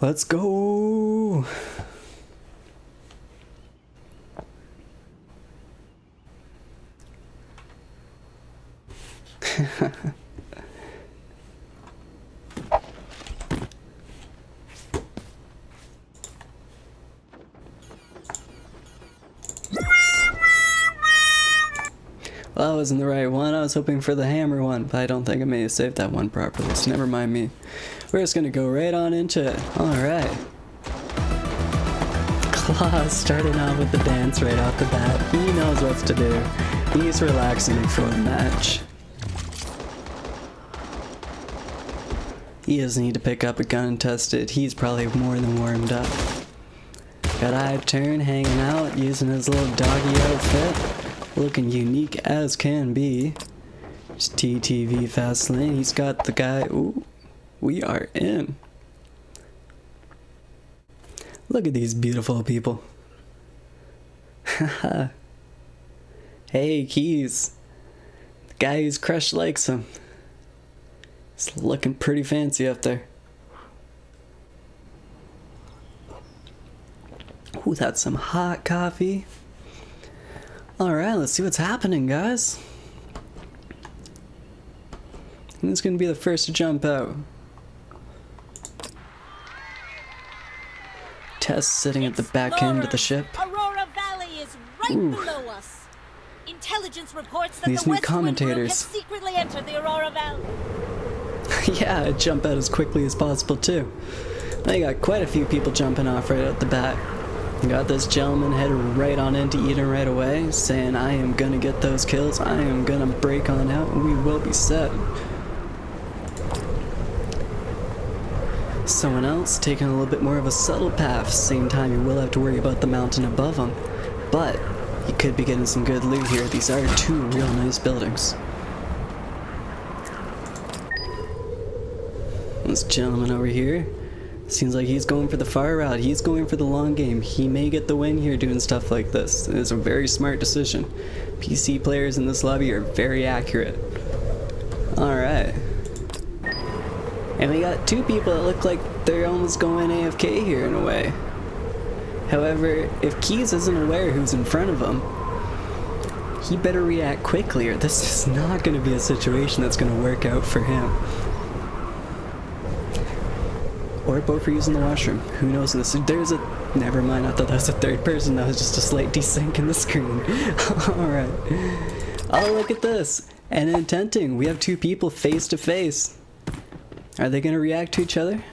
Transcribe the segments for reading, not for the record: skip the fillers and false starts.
Let's go. Well, that wasn't the right one. I was hoping for the hammer one, but I don't think I may have saved that one properly, so never mind me. We're just gonna go right on into it. Alright. Claw starting out with the dance right off the bat. He knows what to do. He's relaxing before the match. He doesn't need to pick up a gun and test it. He's probably more than warmed up. Got eye turn hanging out, using his little doggy outfit. Looking unique as can be. Just TTV fast lane. He's got the guy. Ooh, we are in. Look at these beautiful people. Haha. Hey, Keys. The guy whose crush likes him. He's looking pretty fancy up there. Ooh, that's some hot coffee. Alright, let's see what's happening, guys. Who's gonna be the first to jump out? Tess sitting at the back end of the ship. Aurora Valley is right below us. Intelligence reports that these the new Westwood commentators group has secretly entered the Aurora Valley. Yeah, I'd jump out as quickly as possible too. They got quite a few people jumping off right out the bat. Got this gentleman headed right on into Eden right away, saying, I am gonna get those kills, I am gonna break on out, and we will be set. Someone else taking a little bit more of a subtle path, same time you will have to worry about the mountain above him. But, you could be getting some good loot here. These are two real nice buildings. This gentleman over here, seems like he's going for the far route. He's going for the long game. He may get the win here doing stuff like this. It is a very smart decision. PC players in this lobby are very accurate. Alright. And we got two people that look like they're almost going AFK here in a way. However, if Keys isn't aware who's in front of him, he better react quickly or this is not going to be a situation that's going to work out for him. Or both are using the washroom. Who knows this? There's a... Never mind, I thought that was a third person. That was just a slight desync in the screen. Alright. Oh, look at this. And intenting. We have two people face to face. Are they going to react to each other?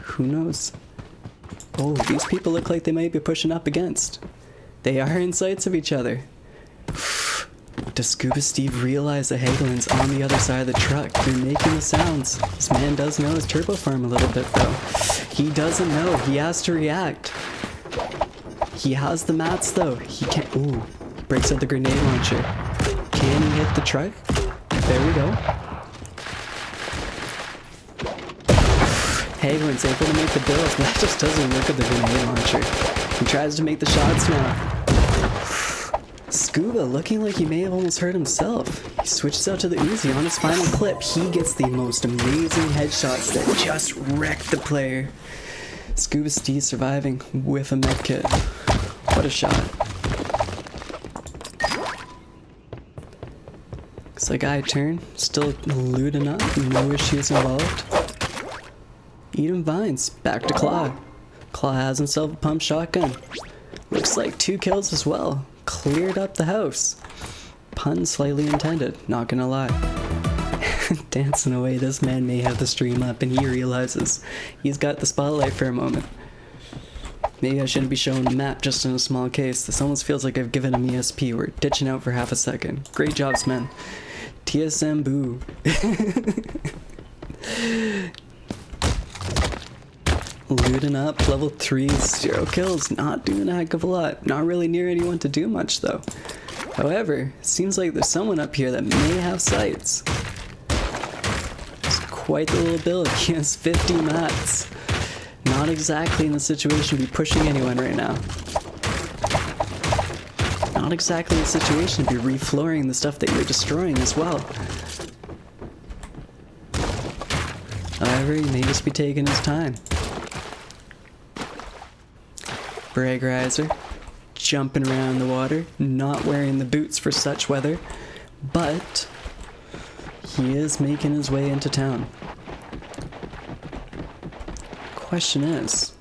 Who knows? Oh, these people look like they might be pushing up against. They are in sights of each other. Does Scuba Steve realize the Hagelin's on the other side of the truck? They're making the sounds. This man does know his turbo farm a little bit though. He doesn't know. He has to react. He has the mats though. He can't... Ooh. He breaks out the grenade launcher. Can he hit the truck? There we go. Hagelin's able to make the build. That just doesn't look at the grenade launcher. He tries to make the shots now. Scuba looking like he may have almost hurt himself. He switches out to the Uzi on his final clip. He gets the most amazing headshots that just wreck the player. Scuba Steve surviving with a medkit. What a shot. Looks like I turn. Still looting up. No issues involved. Eden Vines. Back to Claw. Claw has himself a pump shotgun. Looks like 2 kills as well. Cleared up the house. Pun slightly intended, not gonna lie. Dancing away, this man may have the stream up and he realizes he's got the spotlight for a moment. Maybe I shouldn't be showing the map just in a small case. This almost feels like I've given him ESP. We're ditching out for half a second. Great jobs, man. TSM boo. Looting up, level 3, 0 kills, not doing a heck of a lot. Not really near anyone to do much though. However, it seems like there's someone up here that may have sights. It's quite the little build. He has 50 mats. Not exactly in the situation to be pushing anyone right now. Not exactly the situation to be reflooring the stuff that you're destroying as well. However, he may just be taking his time. Bregrizer jumping around the water, not wearing the boots for such weather, but he is making his way into town. Question is,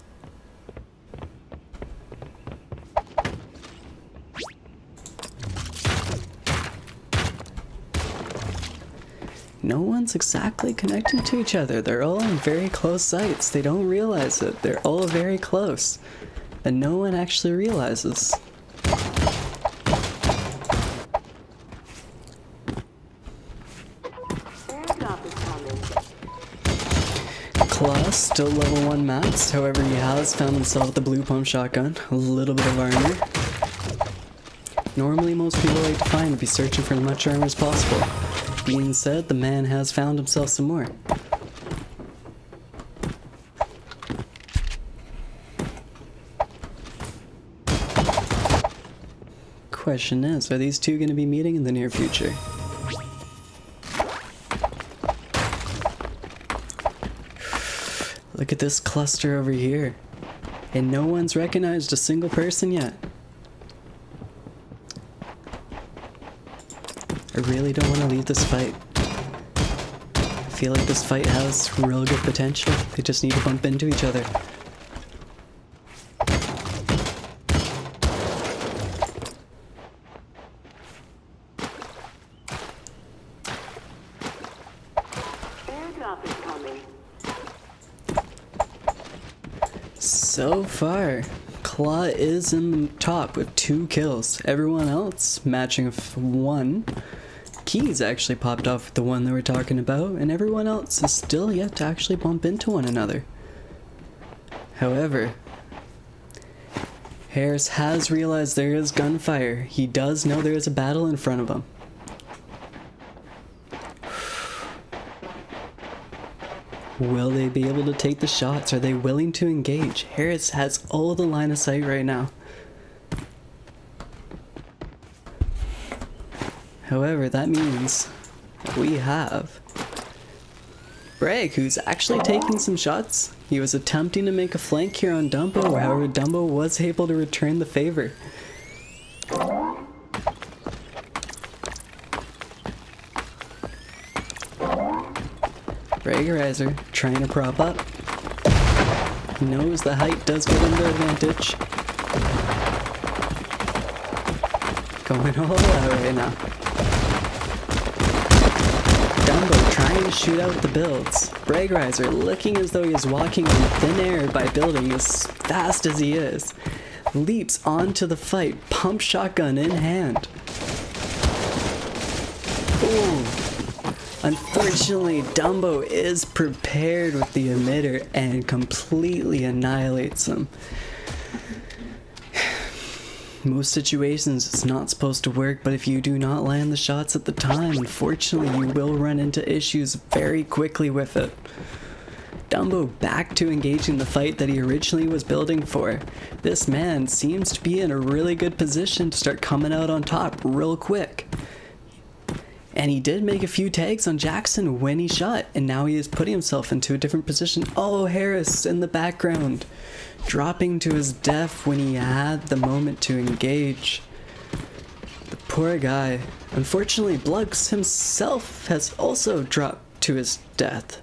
no one's exactly connecting to each other. They're all in very close sites. They don't realize it. They're all very close, but no one actually realizes. Claw still level 1 max, however he has found himself the blue pump shotgun, a little bit of armor. Normally most people like to find and be searching for as much armor as possible. Being said, the man has found himself some more. Question is, are these two going to be meeting in the near future? Look at this cluster over here. And no one's recognized a single person yet. I really don't want to leave this fight. I feel like this fight has real good potential. They just need to bump into each other. So far, Claw is in the top with 2 kills. Everyone else matching 1. Keys actually popped off with the one that we're talking about, and everyone else is still yet to actually bump into one another. However, Harris has realized there is gunfire. He does know there is a battle in front of him. Will they be able to take the shots? Are they willing to engage? Harris has all the line of sight right now. However, that means we have Bragg, who's actually taking some shots. He was attempting to make a flank here on Dumbo, however Dumbo was able to return the favor. Bregrizer trying to prop up. He knows the height does give him the advantage. Going all out right now. Dumbo trying to shoot out the builds. Bregrizer looking as though he is walking on thin air by building as fast as he is. Leaps onto the fight, pump shotgun in hand. Ooh. Unfortunately, Dumbo is prepared with the emitter and completely annihilates him. Most situations it's not supposed to work, but if you do not land the shots at the time, unfortunately you will run into issues very quickly with it. Dumbo back to engaging the fight that he originally was building for. This man seems to be in a really good position to start coming out on top real quick. And he did make a few tags on Jackson when he shot, and now he is putting himself into a different position. Oh, Harris in the background, dropping to his death when he had the moment to engage. The poor guy. Unfortunately, Bluggs himself has also dropped to his death.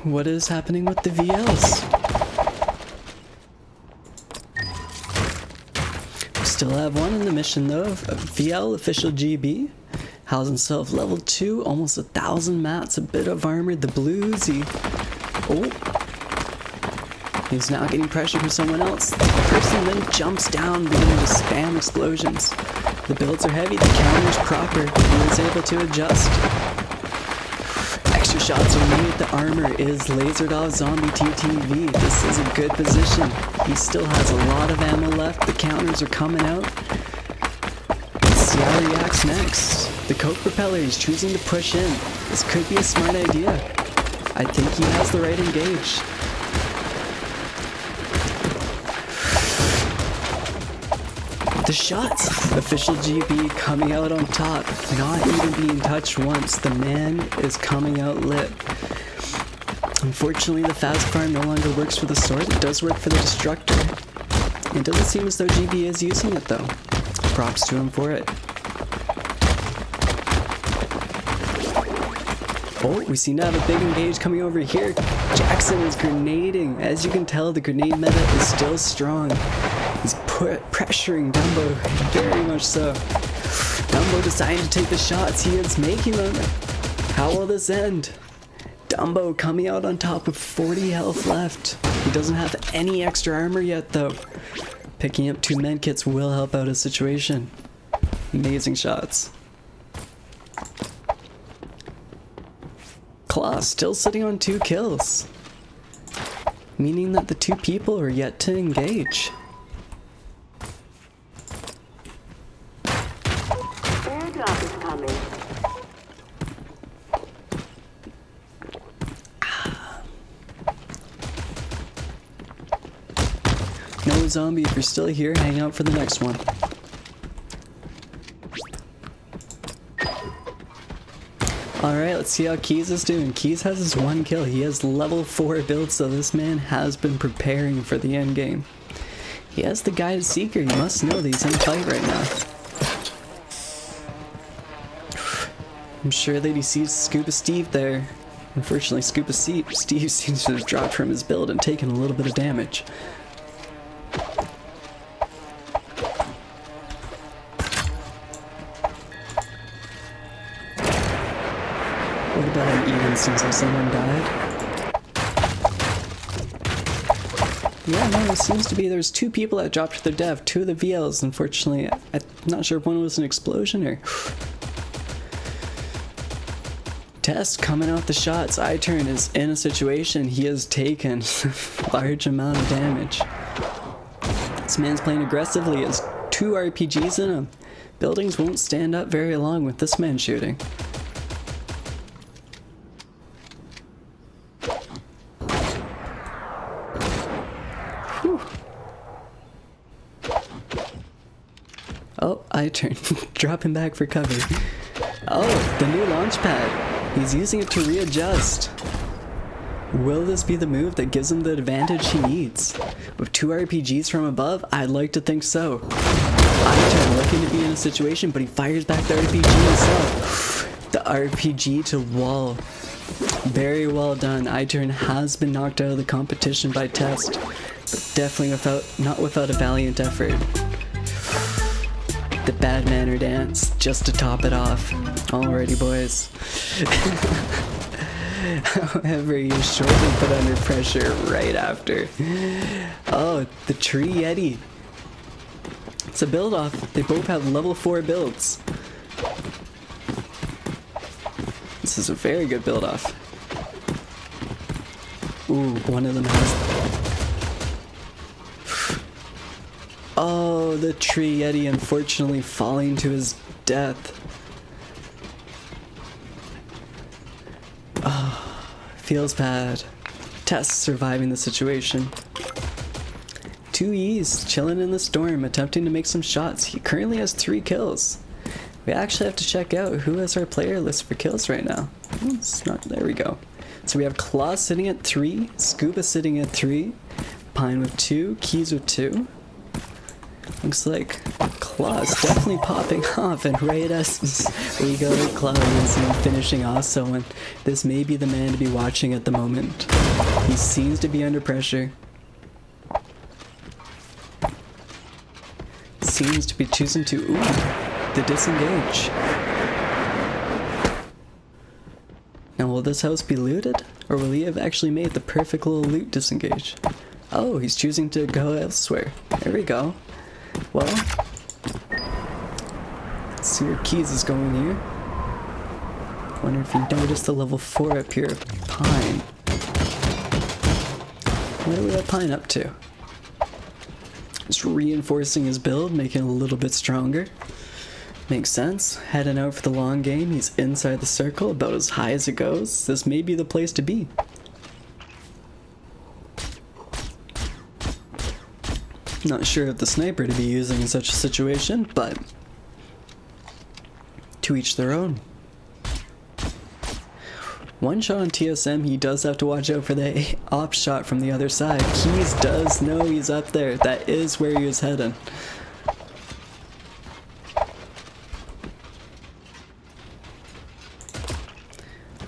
What is happening with the VLs? Still have one in the mission though. VL official GB has himself level 2, almost 1,000 mats, a bit of armor. The blues, he's now getting pressure from someone else. The person then jumps down, beginning to spam explosions. The builds are heavy, the counter's proper. He is able to adjust. Extra shots are made. The armor is lasered off zombie TTV. This is a good position. He still has a lot of ammo left. The counters are coming out. Let's see how he reacts next. The coke propeller, he's choosing to push in. This could be a smart idea. I think he has the right engage. The shots! Official GB coming out on top, not even being touched once. The man is coming out lit. Unfortunately, the fast farm no longer works for the sword. It does work for the destructor. It doesn't seem as though GB is using it though. Props to him for it. Oh, we seem to have a big engage coming over here. Jackson is grenading. As you can tell, the grenade meta is still strong. He's pressuring Dumbo, very much so. Dumbo deciding to take the shots. He is making them. How will this end? Dumbo coming out on top with 40 health left. He doesn't have any extra armor yet though. Picking up 2 medkits will help out his situation. Amazing shots. Claw still sitting on 2 kills, meaning that the 2 people are yet to engage. Airdrop is coming. No zombie, if you're still here, hang out for the next one. Alright, let's see how Keys is doing. Keys has his 1 kill. He has level 4 build, so this man has been preparing for the end game. He has the guided seeker. You must know that he's in a fight right now. I'm sure that he sees Scuba Steve there. Unfortunately, Scuba Steve seems to have dropped from his build and taken a little bit of damage. What about an even seems like someone died? Yeah, no, it seems to be there's 2 people that dropped to their death, 2 of the VLs, unfortunately. I'm not sure if one was an explosion or... Test coming out the shots. iTurn is in a situation he has taken a large amount of damage. This man's playing aggressively. He has 2 RPGs in him. Buildings won't stand up very long with this man shooting. Oh, iTurn. Drop him back for cover. Oh, the new launch pad. He's using it to readjust. Will this be the move that gives him the advantage he needs? With 2 RPGs from above, I'd like to think so. iTurn looking to be in a situation, but he fires back the RPG himself. The RPG to wall. Very well done. iTurn has been knocked out of the competition by Test, but definitely not without a valiant effort. The bad manner dance, just to top it off. Alrighty, boys. However, he is shortly put under pressure right after. Oh, the Tree Yeti. It's a build off. They both have level 4 builds. This is a very good build off. Ooh, one of them has... Oh, the Tree Yeti unfortunately falling to his death. Oh, feels bad. Tess surviving the situation. 2 E's chilling in the storm, attempting to make some shots. He currently has 3 kills. We actually have to check out who has our player list for kills right now. It's not, there we go. So we have Claw sitting at 3, Scuba sitting at 3, Pine with 2, Keys with 2. Looks like Claw's definitely popping off, and right as we go to Claw and finishing off someone, this may be the man to be watching at the moment. He seems to be under pressure. Seems to be choosing to, the disengage. Now will this house be looted, or will he have actually made the perfect little loot disengage? Oh, he's choosing to go elsewhere. There we go. Well, let's see where Keys is going here. Wonder if you noticed the level 4 up here of Pine. What are we at Pine up to? Just reinforcing his build, making it a little bit stronger. Makes sense. Heading out for the long game. He's inside the circle, about as high as it goes. This may be the place to be. Not sure of the sniper to be using in such a situation, but to each their own. One shot on TSM, he does have to watch out for the op shot from the other side. Keys does know he's up there. That is where he is heading.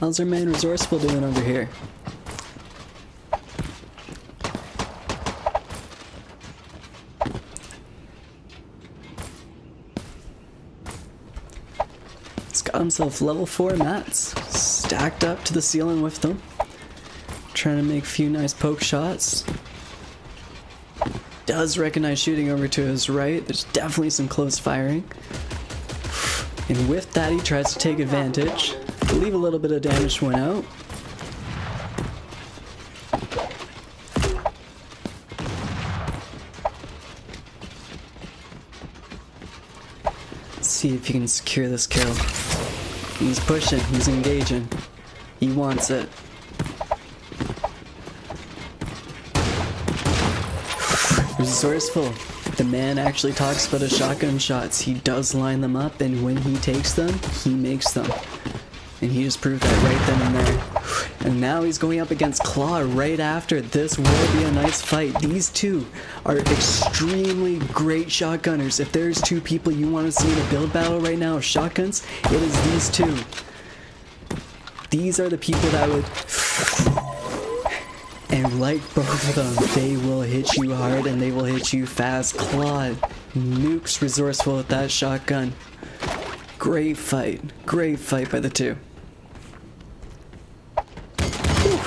How's our man Resourceful doing over here? He's got himself level 4 mats stacked up to the ceiling with them. Trying to make a few nice poke shots. Does recognize shooting over to his right. There's definitely some close firing. And with that, he tries to take advantage. Leave a little bit of damage went out. Let's see if he can secure this kill. He's pushing, he's engaging. He wants it. Resourceful. The man actually talks about his shotgun shots. He does line them up, and when he takes them, he makes them. And he just proved that right then and there. And now he's going up against Claw right after. This will be a nice fight. These two are extremely great shotgunners. If there's two people you want to see in a build battle right now of shotguns, it is these two. These are the people that would... And like both of them, they will hit you hard and they will hit you fast. Claw nukes Resourceful with that shotgun. Great fight by the two. Whew.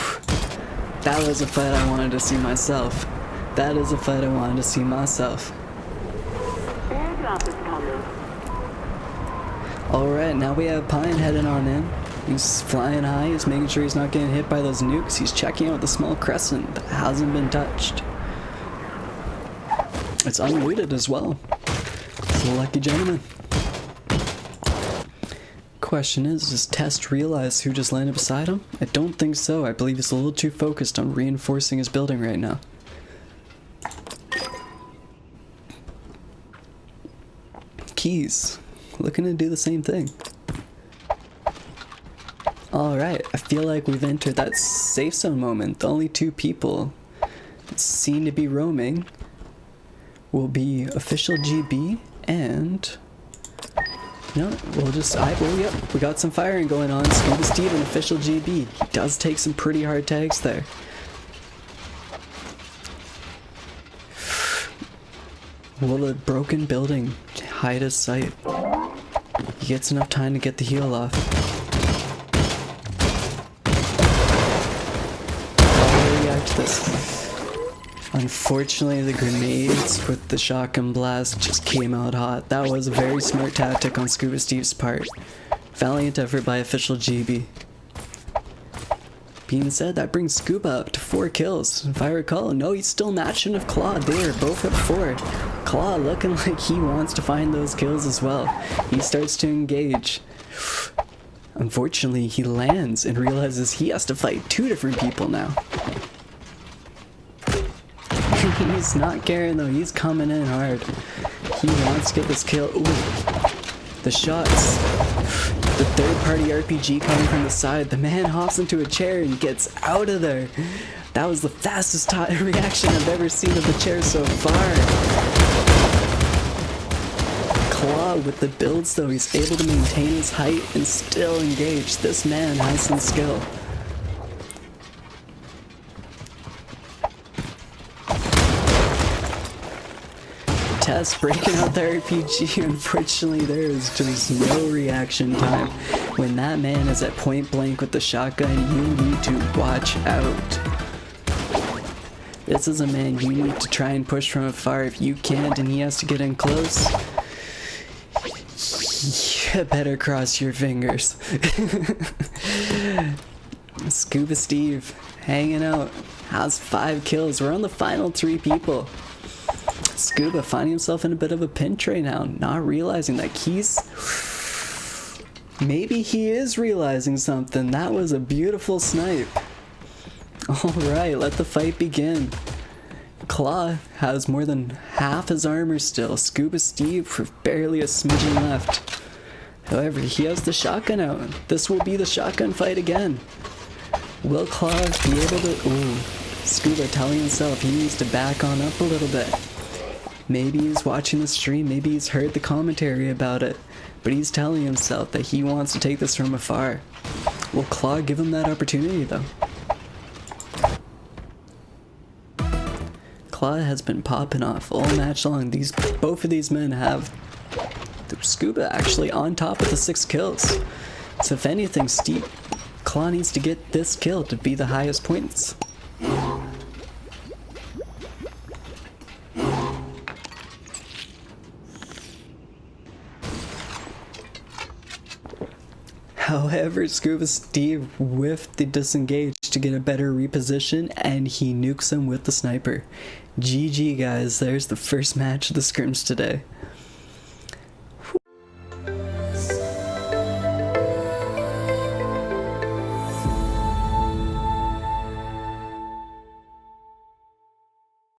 That was a fight I wanted to see myself. That is a fight I wanted to see myself. Airdrop is coming. Alright, now we have Pine heading on in. He's flying high, he's making sure he's not getting hit by those nukes. He's checking out the small crescent that hasn't been touched. It's unlooted as well. It's a lucky gentleman. Question is, does Test realize who just landed beside him? I don't think so. I believe he's a little too focused on reinforcing his building right now. Keys, looking to do the same thing. Alright, I feel like we've entered that safe zone moment. The only two people that seem to be roaming will be Official GB and... No, we'll just yep, we got some firing going on. Scuba Steve and Official GB. He does take some pretty hard tags there. Will a broken building hide his sight? He gets enough time to get the heal off. How will he react to this? Unfortunately, the grenades with the shotgun blast just came out hot. That was a very smart tactic on Scuba Steve's part. Valiant effort by Official GB. Being said, that brings Scuba up to 4 kills. If I recall, no, he's still matching with Claw. They are both at 4. Claw looking like he wants to find those kills as well. He starts to engage. Unfortunately, he lands and realizes he has to fight 2 different people now. He's not caring though, he's coming in hard. He wants to get this kill. Ooh. The shots. The third party RPG coming from the side. The man hops into a chair and gets out of there. That was the fastest reaction I've ever seen of the chair so far. Claw with the builds though, he's able to maintain his height and still engage. This man has some skill. Test breaking out the RPG. Unfortunately, there is just no reaction time. When that man is at point blank with the shotgun, you need to watch out. This is a man you need to try and push from afar. If you can't and he has to get in close, you better cross your fingers. Scuba Steve hanging out, has 5 kills. We're on the final 3 people. Scuba finding himself in a bit of a pinch right now, not realizing that maybe he is realizing something. That was a beautiful snipe. Alright, let the fight begin. Claw has more than half his armor still. Scuba Steve with barely a smidgen left. However, he has the shotgun out. This will be the shotgun fight again. Will Claw be able to... Ooh, Scuba telling himself he needs to back on up a little bit. Maybe he's watching the stream, maybe he's heard the commentary about it, but he's telling himself that he wants to take this from afar. Will Claw give him that opportunity though? Claw has been popping off all match long. Both of these men have Scuba actually on top of the 6 kills. So if anything, Claw needs to get this kill to be the highest points. However, Scuba Steve whiffed the disengage to get a better reposition, and he nukes him with the sniper. GG guys, there's the first match of the scrims today.